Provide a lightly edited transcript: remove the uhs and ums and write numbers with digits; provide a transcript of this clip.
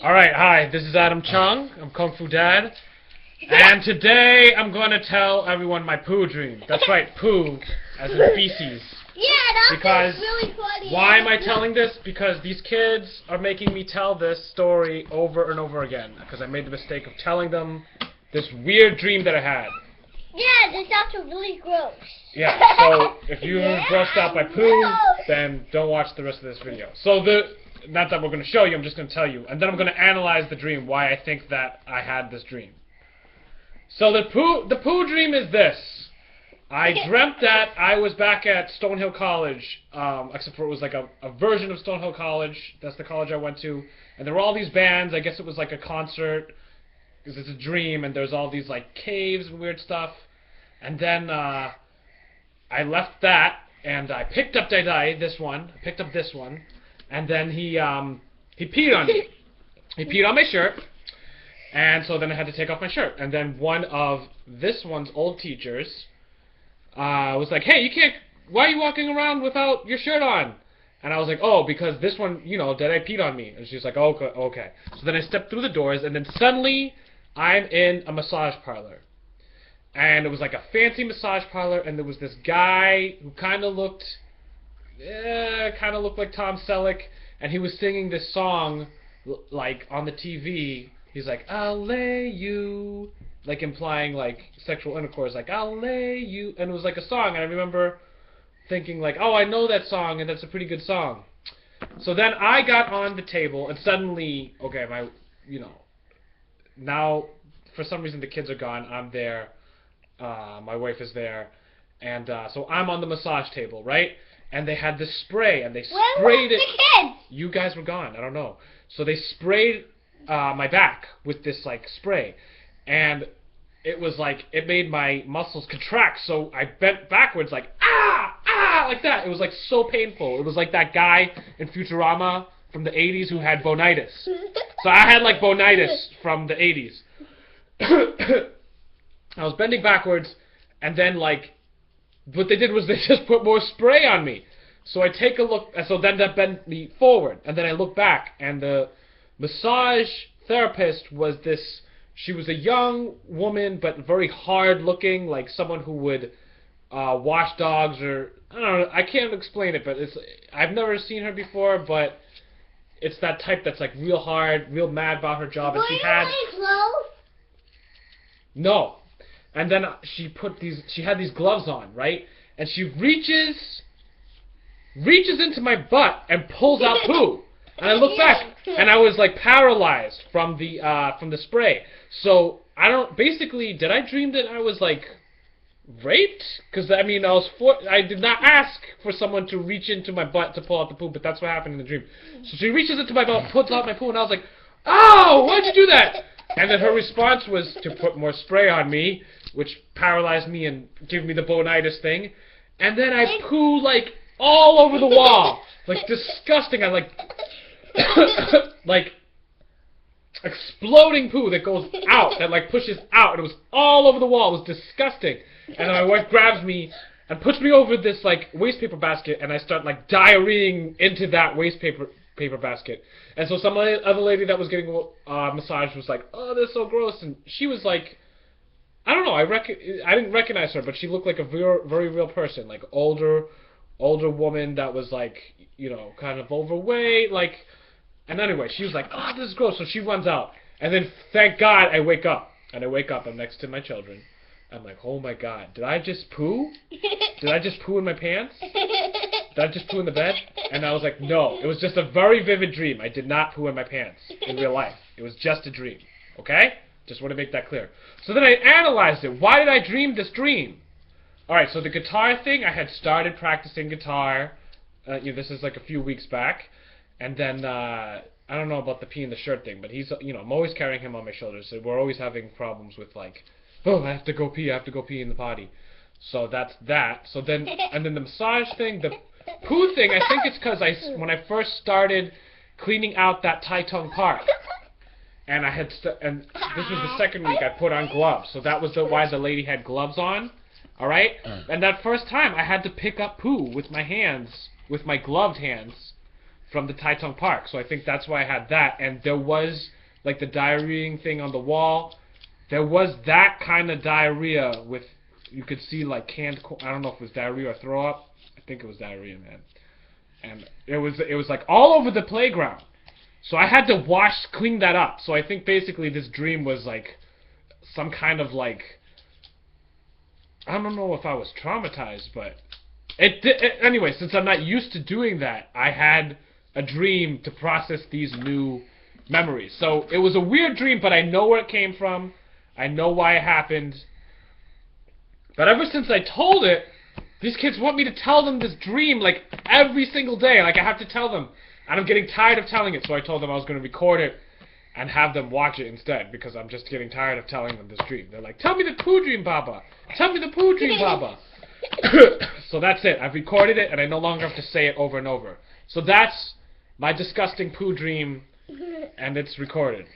Alright, hi, this is Adam Chung. I'm Kung Fu Dad. And today I'm going to tell everyone my poo dream. That's right, poo, as in feces. Yeah, because really funny. Why am I telling this? Because these kids are making me tell this story over and over again. Because I made the mistake of telling them this weird dream that I had. Yeah, this sounds really gross. Yeah, so if you're grossed out by poo, then don't watch the rest of this video. So not that we're going to show you, I'm just going to tell you. And then I'm going to analyze the dream, why I think that I had this dream. So the poo dream is this. I dreamt that I was back at Stonehill College, except for it was like a version of Stonehill College. That's the college I went to. And there were all these bands. I guess it was like a concert, because it's a dream, and there's all these like caves and weird stuff. And then I left that, and I picked up this one, and then he peed on me. He peed on my shirt, and so then I had to take off my shirt. And then one of this one's old teachers was like, "Hey, why are you walking around without your shirt on?" And I was like, "Oh, because this one, Deadeye peed on me." And she's like, "Oh, okay." So then I stepped through the doors, and then suddenly I'm in a massage parlor. And it was like a fancy massage parlor, and there was this guy who kind of looked like Tom Selleck, and he was singing this song, like, on the TV. He's like, "I'll lay you," like implying like sexual intercourse, like, "I'll lay you," and it was like a song, and I remember thinking like, "Oh, I know that song, and that's a pretty good song." So then I got on the table, and suddenly, okay, now for some reason the kids are gone, I'm there. My wife is there, and so I'm on the massage table, right? And they had this spray, and they sprayed it. The kids? You guys were gone. I don't know. So they sprayed my back with this like spray, and it was like it made my muscles contract. So I bent backwards, like like that. It was like so painful. It was like that guy in Futurama from the '80s who had bonitis. So I had like bonitis from the '80s. I was bending backwards, and then, like, what they did was they just put more spray on me. So I take a look, so then that bent me forward, and then I look back, and the massage therapist was she was a young woman, but very hard-looking, like someone who would wash dogs, or, I don't know, I can't explain it, but I've never seen her before, but it's that type that's, like, real hard, real mad about her job, and she had... No. And then she had these gloves on, right? And she reaches into my butt and pulls out poo. And I look back, and I was like paralyzed from the spray. So basically, did I dream that I was like raped? Because I did not ask for someone to reach into my butt to pull out the poo, but that's what happened in the dream. So she reaches into my butt, pulls out my poo, and I was like, "Oh, why'd you do that?" And then her response was to put more spray on me, which paralyzed me and gave me the bonitis thing. And then I poo, like, all over the wall. Like, disgusting. I, like, exploding poo that goes out, that, like, pushes out. And it was all over the wall. It was disgusting. And then my wife grabs me and puts me over this, like, waste paper basket, and I start, like, diarrheaing into that waste paper basket. And so some other lady that was getting massaged was like, "Oh, this is so gross," and she was like, I don't know, I didn't recognize her, but she looked like a very real person, like older woman that was like, kind of overweight, like, and anyway, she was like, "Oh, this is gross," so she runs out, and then thank God I wake up, I'm next to my children. I'm like, "Oh my God, did I just poo? Did I just poo in my pants? Did I just poo in the bed?" And I was like, "No, it was just a very vivid dream. I did not poo in my pants in real life. It was just a dream." Okay? Just want to make that clear. So then I analyzed it. Why did I dream this dream? Alright, so the guitar thing, I had started practicing guitar. This is like a few weeks back. And then, I don't know about the pee in the shirt thing, but he's, I'm always carrying him on my shoulders. So we're always having problems with like, "Oh, I have to go pee in the potty." So that's that. So then, and then the massage thing, the poo thing, I think it's because when I first started cleaning out that Tai Tung Park, and and this was the second week, I put on gloves. So that was why the lady had gloves on. All right? And that first time, I had to pick up poo with my hands, with my gloved hands, from the Taitung Park. So I think that's why I had that. And there was like the diarrheaing thing on the wall. There was that kind of diarrhea with, you could see like canned corn. I don't know if it was diarrhea or throw up. I think it was diarrhea, man. And it was like all over the playground. So I had to clean that up. So I think basically this dream was like some kind of like, I don't know if I was traumatized, but anyway, since I'm not used to doing that, I had a dream to process these new memories. So it was a weird dream, but I know where it came from. I know why it happened. But ever since I told it, these kids want me to tell them this dream like every single day. Like I have to tell them. And I'm getting tired of telling it, so I told them I was going to record it and have them watch it instead, because I'm just getting tired of telling them this dream. They're like, tell me the Poo Dream, Papa. Tell me the Poo Dream, Papa. So that's it. I've recorded it, and I no longer have to say it over and over. So that's my disgusting Poo Dream, and it's recorded.